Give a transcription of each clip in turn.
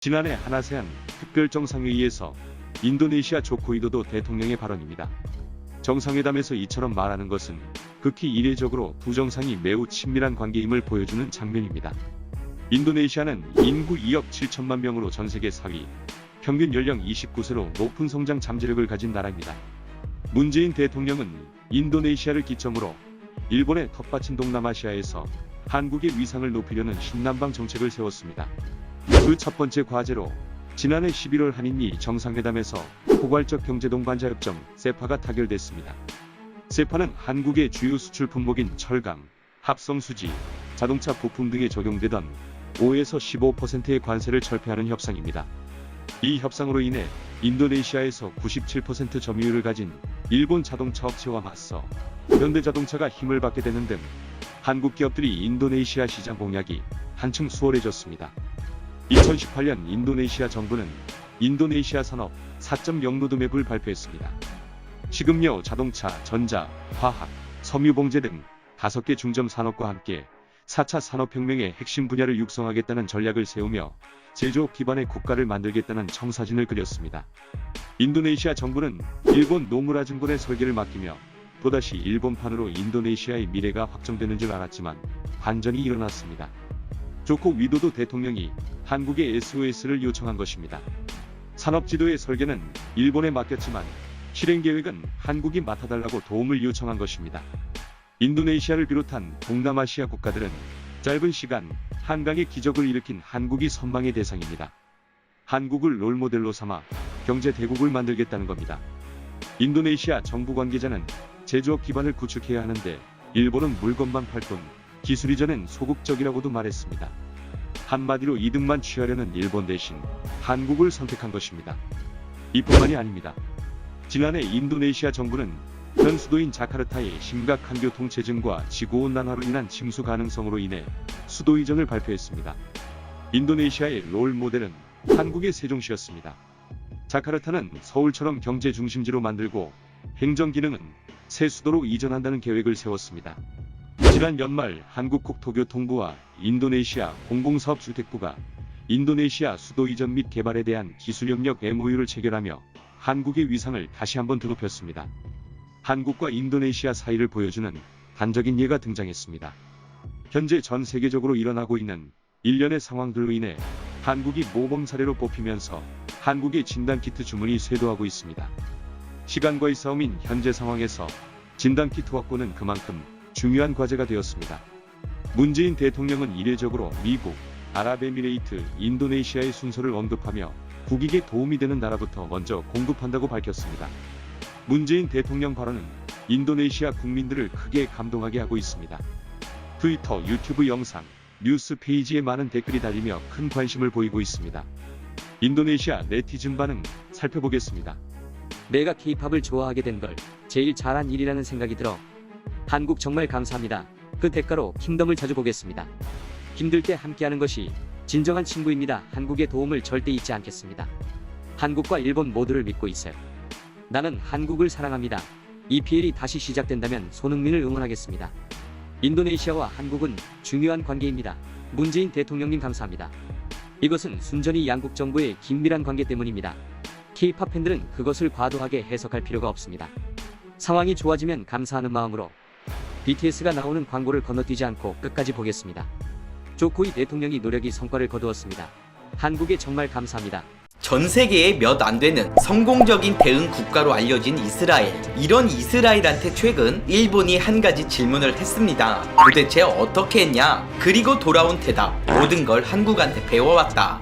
지난해 한아세안 특별정상회의에서 인도네시아 조코위도도 대통령의 발언입니다. 정상회담에서 이처럼 말하는 것은 극히 이례적으로 두 정상이 매우 친밀한 관계임을 보여주는 장면입니다. 인도네시아는 인구 2억 7천만 명으로 전세계 4위, 평균 연령 29세로 높은 성장 잠재력을 가진 나라입니다. 문재인 대통령은 인도네시아를 기점으로 일본의 텃밭인 동남아시아에서 한국의 위상을 높이려는 신남방 정책을 세웠습니다. 그 첫 번째 과제로 지난해 11월 한인미 정상회담에서 포괄적 경제동반자협정 세파가 타결됐습니다. 세파는 한국의 주요 수출 품목인 철강, 합성수지, 자동차 부품 등에 적용되던 5에서 15%의 관세를 철폐하는 협상입니다. 이 협상으로 인해 인도네시아에서 97% 점유율을 가진 일본 자동차 업체와 맞서 현대자동차가 힘을 받게 되는 등 한국 기업들이 인도네시아 시장 공략이 한층 수월해졌습니다. 2018년 인도네시아 정부는 인도네시아 산업 4.0 로드맵을 발표했습니다. 식음료, 자동차, 전자, 화학, 섬유봉제 등 5개 중점 산업과 함께 4차 산업혁명의 핵심 분야를 육성하겠다는 전략을 세우며 제조업 기반의 국가를 만들겠다는 청사진을 그렸습니다. 인도네시아 정부는 일본 노무라 증권의 설계를 맡기며 또다시 일본판으로 인도네시아의 미래가 확정되는 줄 알았지만 반전이 일어났습니다. 조코 위도도 대통령이 한국에 SOS를 요청한 것입니다. 산업지도의 설계는 일본에 맡겼지만 실행계획은 한국이 맡아달라고 도움을 요청한 것입니다. 인도네시아를 비롯한 동남아시아 국가들은 짧은 시간 한강의 기적을 일으킨 한국이 선망의 대상입니다. 한국을 롤모델로 삼아 경제 대국을 만들겠다는 겁니다. 인도네시아 정부 관계자는 제조업 기반을 구축해야 하는데 일본은 물건만 팔 뿐 기술 이전엔 소극적이라고도 말했습니다. 한마디로 이득만 취하려는 일본 대신 한국을 선택한 것입니다. 이뿐만이 아닙니다. 지난해 인도네시아 정부는 현 수도인 자카르타의 심각한 교통체증과 지구온난화로 인한 침수 가능성으로 인해 수도 이전을 발표했습니다. 인도네시아의 롤 모델은 한국의 세종시였습니다. 자카르타는 서울처럼 경제 중심지로 만들고 행정 기능은 새 수도로 이전한다는 계획을 세웠습니다. 지난 연말 한국국토교통부와 인도네시아 공공사업주택부가 인도네시아 수도 이전 및 개발에 대한 기술협력 MOU를 체결하며 한국의 위상을 다시 한번 드높였습니다. 한국과 인도네시아 사이를 보여주는 단적인 예가 등장했습니다. 현재 전 세계적으로 일어나고 있는 일련의 상황들로 인해 한국이 모범 사례로 뽑히면서 한국의 진단키트 주문이 쇄도하고 있습니다. 시간과의 싸움인 현재 상황에서 진단키트 확보는 그만큼 중요한 과제가 되었습니다. 문재인 대통령은 이례적으로 미국, 아랍에미레이트, 인도네시아의 순서를 언급하며 국익에 도움이 되는 나라부터 먼저 공급한다고 밝혔습니다. 문재인 대통령 발언은 인도네시아 국민들을 크게 감동하게 하고 있습니다. 트위터, 유튜브 영상, 뉴스 페이지에 많은 댓글이 달리며 큰 관심을 보이고 있습니다. 인도네시아 네티즌 반응 살펴보겠습니다. 내가 K-팝을 좋아하게 된 걸 제일 잘한 일이라는 생각이 들어 한국 정말 감사합니다. 그 대가로 킹덤을 자주 보겠습니다. 힘들 때 함께하는 것이 진정한 친구입니다. 한국의 도움을 절대 잊지 않겠습니다. 한국과 일본 모두를 믿고 있어요. 나는 한국을 사랑합니다. EPL이 다시 시작된다면 손흥민을 응원하겠습니다. 인도네시아와 한국은 중요한 관계입니다. 문재인 대통령님 감사합니다. 이것은 순전히 양국 정부의 긴밀한 관계 때문입니다. K-팝 팬들은 그것을 과도하게 해석할 필요가 없습니다. 상황이 좋아지면 감사하는 마음으로 BTS가 나오는 광고를 건너뛰지 않고 끝까지 보겠습니다. 조코이 대통령이 노력이 성과를 거두었습니다. 한국에 정말 감사합니다. 전 세계에 몇 안 되는 성공적인 대응 국가로 알려진 이스라엘. 이런 이스라엘한테 최근 일본이 한 가지 질문을 했습니다. 도대체 어떻게 했냐? 그리고 돌아온 대답. 모든 걸 한국한테 배워왔다.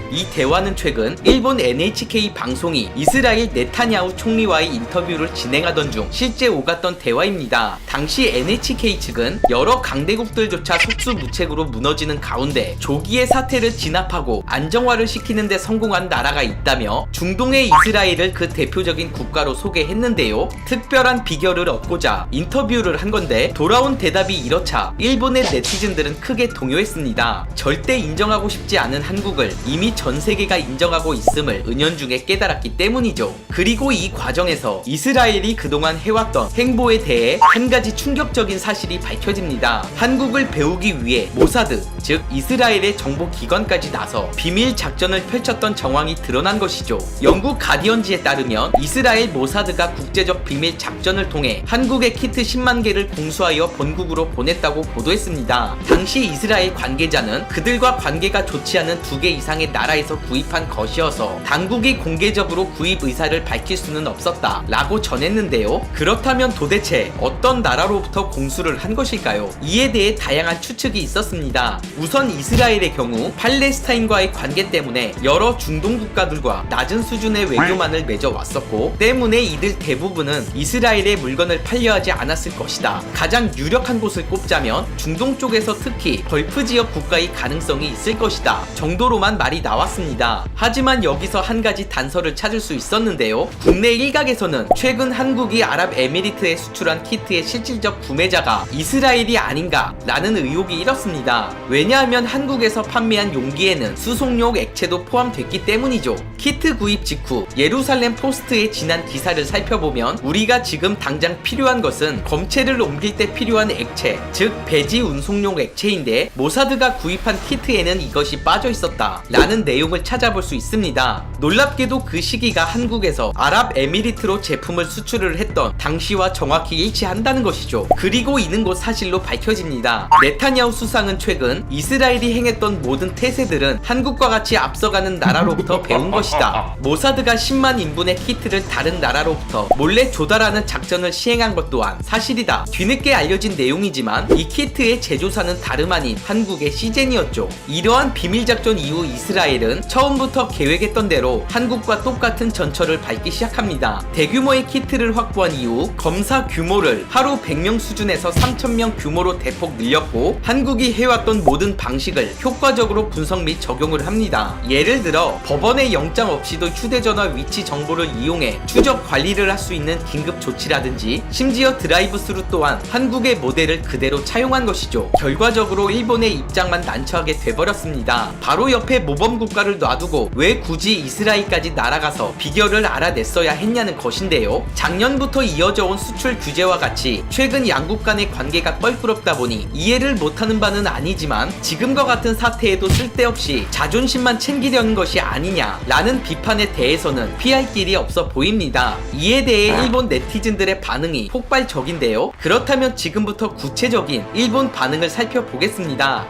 이 대화는 최근 일본 NHK 방송이 이스라엘 네타냐후 총리와의 인터뷰를 진행하던 중 실제 오갔던 대화입니다. 당시 NHK 측은 여러 강대국들조차 속수무책으로 무너지는 가운데 조기에 사태를 진압하고 안정화를 시키는 데 성공한 나라가 있다며 중동의 이스라엘을 그 대표적인 국가로 소개했는데요. 특별한 비결을 얻고자 인터뷰를 한 건데 돌아온 대답이 이렇자 일본의 네티즌들은 크게 동요했습니다. 절대 인정하고 싶지 않은 한국을 이미 전 세계가 인정하고 있음을 은연중에 깨달았기 때문이죠. 그리고 이 과정에서 이스라엘이 그동안 해왔던 행보에 대해 한 가지 충격적인 사실이 밝혀집니다. 한국을 배우기 위해 모사드, 즉 이스라엘의 정보기관까지 나서 비밀 작전을 펼쳤던 정황이 드러난 것이죠. 영국 가디언지에 따르면 이스라엘 모사드가 국제적 비밀 작전을 통해 한국의 키트 10만 개를 공수하여 본국으로 보냈다고 보도했습니다. 당시 이스라엘 관계자는 그들과 관계가 좋지 않은 2개 이상의 나라에서 구입한 것이어서 당국이 공개적으로 구입 의사를 밝힐 수는 없었다 라고 전했는데요. 그렇다면 도대체 어떤 나라로부터 공수를 한 것일까요? 이에 대해 다양한 추측이 있었습니다. 우선 이스라엘의 경우 팔레스타인과의 관계 때문에 여러 중동 국가들과 낮은 수준의 외교만을 맺어왔었고 때문에 이들 대부분은 이스라엘의 물건을 팔려 하지 않았을 것이다. 가장 유력한 곳을 꼽자면 중동 쪽에서 특히 걸프 지역 국가의 가능성이 있을 것이다 정도로만 말이 나왔습니다. 하지만 여기서 한 가지 단서를 찾을 수 있었는데요. 국내 일각에서는 최근 한국이 아랍에미리트에 수출한 키트의 실질적 구매자가 이스라엘이 아닌가 라는 의혹이 일었습니다. 왜냐하면 한국에서 판매한 용기에는 수송용 액체도 포함됐기 때문이죠. 키트 구입 직후 예루살렘 포스트의 지난 기사를 살펴보면 우리가 지금 당장 필요한 것은 검체를 옮길 때 필요한 액체, 즉 배지 운송용 액체인데 모사드가 구입한 키트에는 이것이 빠져 있었다 라는 내용을 찾아볼 수 있습니다. 놀랍게도 그 시기가 한국에서 아랍에미리트로 제품을 수출을 했던 당시와 정확히 일치한다는 것이죠. 그리고 이는 곧 사실로 밝혀집니다. 네타냐후 수상은 최근 이스라엘이 행했던 모든 태세들은 한국과 같이 앞서가는 나라로부터 배운 것이다. 모사드가 10만 인분의 키트를 다른 나라로부터 몰래 조달하는 작전을 시행한 것 또한 사실이다. 뒤늦게 알려진 내용이지만 이 키트의 제조사는 다름 아닌 한국의 시젠이었죠. 이러한 비밀작전 이후 이스라엘은 처음부터 계획했던 대로 한국과 똑같은 전철을 밟기 시작합니다. 대규모의 키트를 확보한 이후 검사 규모를 하루 100명 수준에서 3000명 규모로 대폭 늘렸고 한국이 해왔던 모든 방식을 효과적으로 분석 및 적용을 합니다. 예를 들어 법원의 영장 없이도 휴대전화 위치 정보를 이용해 추적 관리를 할 수 있는 긴급 조치라든지 심지어 드라이브스루 또한 한국의 모델을 그대로 차용한 것이죠. 결과적으로 일본의 입장만 난처하게 돼버렸습니다. 바로 옆에 모범 국가를 놔두고 왜 굳이 이스라엘까지 날아가서 비결을 알아냈어야 했냐는 것인데요. 작년부터 이어져 온 수출 규제와 같이 최근 양국 간의 관계가 껄끄럽다 보니 이해를 못하는 바는 아니지만 지금과 같은 사태에도 쓸데없이 자존심만 챙기려는 것이 아니냐 라는 비판에 대해서는 피할 길이 없어 보입니다. 이에 대해 일본 네티즌들의 반응이 폭발적인데요. 그렇다면 지금부터 구체적인 일본 반응을 살펴보겠습니다.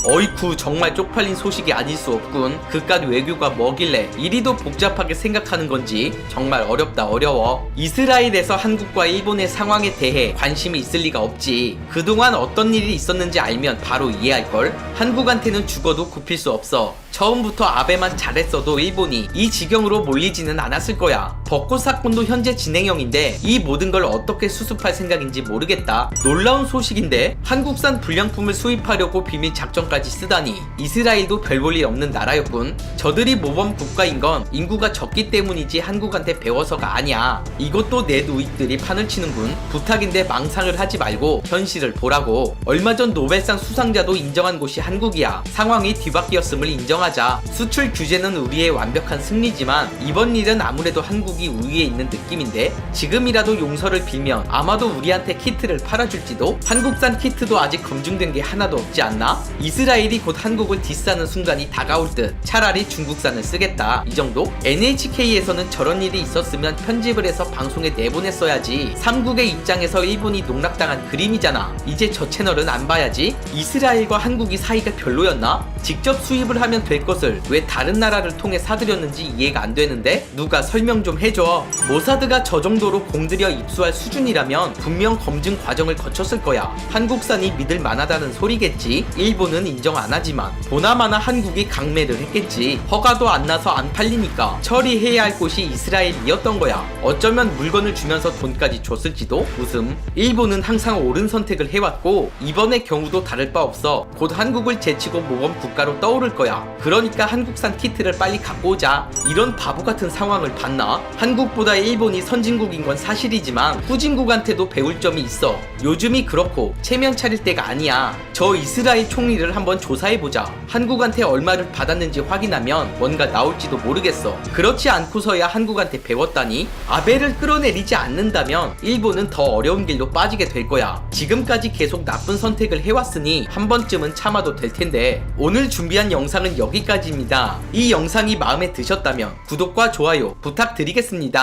어이쿠, 정말 쪽팔린 소식이 아닐 수 없군. 그깟 외교가 뭐길래 이리도 복잡하게 생각하는 건지 정말 어렵다, 어려워. 이스라엘에서 한국과 일본의 상황에 대해 관심이 있을 리가 없지. 그동안 어떤 일이 있었는지 알면 바로 이해할걸. 한국한테는 죽어도 굽힐 수 없어. 처음부터 아베만 잘했어도 일본이 이 지경으로 몰리지는 않았을 거야. 벚꽃 사건도 현재 진행형인데 이 모든 걸 어떻게 수습할 생각인지 모르겠다. 놀라운 소식인데 한국산 불량품을 수입하려고 비밀 작전까지 쓰다니. 이스라엘도 별 볼 일 없는 나라였군. 저들이 모범 국가인 건 인구가 적기 때문이지 한국한테 배워서가 아니야. 이것도 내 누이들이 판을 치는군. 부탁인데 망상을 하지 말고 현실을 보라고. 얼마 전 노벨상 수상자도 인정한 곳이 한국이야. 상황이 뒤바뀌었음을 인정하자. 수출 규제는 우리의 완벽한 승리지만 이번 일은 아무래도 한국이 우위에 있는 느낌인데 지금이라도 용서를 빌면 아마도 우리한테 키트를 팔아줄지도. 한국산 키트도 아직 검증된 게 하나도 없지 않나? 이스라엘이 곧 한국을 디스하는 순간이 다가올 듯. 차라리 중국산을 쓰겠다, 이 정도? NHK에서는 저런 일이 있었으면 편집을 해서 방송에 내보냈어야지. 삼국의 입장에서 일본이 농락당한 그림이잖아. 이제 저 채널은 안 봐야지. 이스라엘과 한국이 사이가 별로였나? 직접 수입을 하면 될 것을 왜 다른 나라를 통해 사들였는지 이해가 안 되는데 누가 설명 좀 해줘. 모사드가 저 정도로 공들여 입수할 수준이라면 분명 검증 과정을 거쳤을 거야. 한국산이 믿을 만하다는 소리겠지. 일본은 인정 안 하지만 보나마나 한국이 강매를 했겠지. 허가도 안 나서 안 팔리니까 처리해야 할 곳이 이스라엘이었던 거야. 어쩌면 물건을 주면서 돈까지 줬을지도. 웃음. 일본은 항상 옳은 선택을 해왔고 이번의 경우도 다를 바 없어 곧 한국을 제치고 모범 국가로 떠오를 거야. 그러니까 한국산 키트를 빨리 갖고 오자. 이런 바보 같은 상황을 봤나? 한국보다 일본이 선진국인 건 사실이지만 후진국한테도 배울 점이 있어. 요즘이 그렇고 체면 차릴 때가 아니야. 저 이스라엘 총리를 한번 조사해보자. 한국한테 얼마를 받았는지 확인하면 뭔가 나올지도 모르겠어. 그렇지 않고서야 한국한테 배웠다니? 아베를 끌어내리지 않는다면 일본은 더 어려운 길로 빠지게 될 거야. 지금까지 계속 나쁜 선택을 해왔으니 한 번쯤은 참아도 될 텐데. 오늘 준비한 영상은 여기까지입니다. 이 영상이 마음에 드셨다면 구독과 좋아요 부탁드리겠습니다.